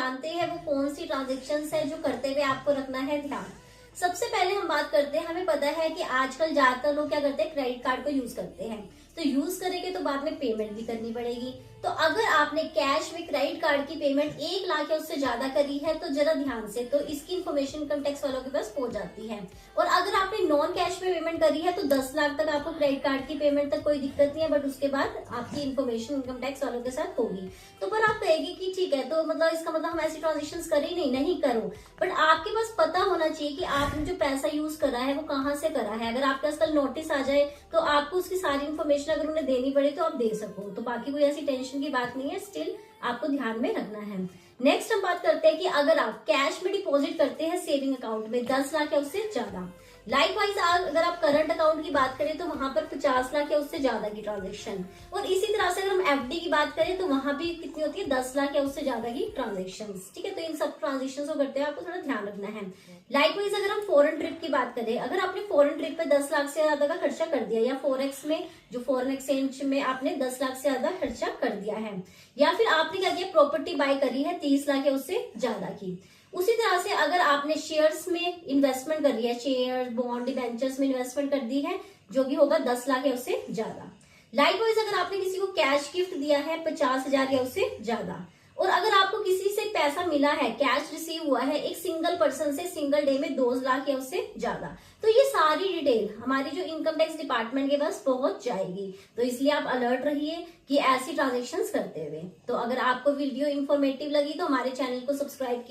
जानते हैं वो कौन सी ट्रांजेक्शन है जो करते हुए आपको रखना है ध्यान। सबसे पहले हम बात करते हैं, हमें पता है कि आजकल ज्यादातर लोग क्या करते हैं, क्रेडिट कार्ड को यूज करते हैं। तो यूज करेंगे तो बाद में पेमेंट भी करनी पड़ेगी। तो अगर आपने कैश में क्रेडिट कार्ड की पेमेंट 1 लाख या उससे ज्यादा करी है तो जरा ध्यान से, तो इसकी इन्फॉर्मेशन इनकम टैक्स वालों के पास पहुंच जाती है। और अगर आपने नॉन कैश में पेमेंट करी है तो 10 लाख तक आपको क्रेडिट कार्ड की पेमेंट तक कोई दिक्कत नहीं है, बट उसके बाद आपकी इन्फॉर्मेशन इनकम टैक्स वालों के साथ होगी। तो पर आप कहेगी कि ठीक है, तो मतलब इसका मतलब हम ऐसी ट्रांजेक्शन करें नहीं करो, बट आपके पास पता होना चाहिए कि आपने जो पैसा यूज करा है वो कहाँ से करा है। अगर आपके पास कल नोटिस आ जाए तो आपको उसकी सारी इन्फॉर्मेशन अगर उन्हें देनी पड़े तो आप दे सको, तो बाकी कोई ऐसी टेंशन की बात नहीं है, स्टिल आपको ध्यान में रखना है। नेक्स्ट हम बात करते हैं कि अगर आप कैश में डिपॉजिट करते हैं सेविंग अकाउंट में 10 लाख या उससे ज्यादा, लाइकवाइज अगर आप करंट अकाउंट की बात करें तो वहां पर 50 लाख या उससे ज्यादा की ट्रांजेक्शन, और इसी तरह से अगर हम एफडी की बात करें तो वहां भी कितनी होती है, 10 लाख या उससे ज्यादा की ट्रांजेक्शन। ठीक है, तो इन सब ट्रांजेक्शन को करते हुए आपको थोड़ा ध्यान रखना है। लाइकवाइज अगर हम फॉरेन ट्रिप की बात करें, अगर आपने फॉरेन ट्रिप पे 10 लाख से ज्यादा का खर्चा कर दिया, या फॉरेक्स में जो फॉरेन एक्सचेंज में आपने 10 लाख से ज्यादा खर्चा कर दिया है, या फिर आपने क्या किया, प्रॉपर्टी बाय करी है 30 लाख या उससे ज्यादा की। उसी तरह से अगर आपने शेयर्स में इन्वेस्टमेंट कर दिया, शेयर बॉन्ड डिबेंचर्स में इन्वेस्टमेंट कर दी है, जो भी होगा 10 लाख या उससे ज्यादा। लाइकवाइज अगर आपने किसी को कैश गिफ्ट दिया है 50,000 या उससे ज्यादा, और अगर आपको किसी से पैसा मिला है, कैश रिसीव हुआ है एक सिंगल पर्सन से सिंगल डे में 2 लाख या उससे ज्यादा, तो ये सारी डिटेल हमारी जो इनकम टैक्स डिपार्टमेंट के पास पहुंच जाएगी। तो इसलिए आप अलर्ट रहिए कि ऐसी ट्रांजेक्शन्स करते हुए। तो अगर आपको वीडियो इन्फॉर्मेटिव लगी तो हमारे चैनल को सब्सक्राइब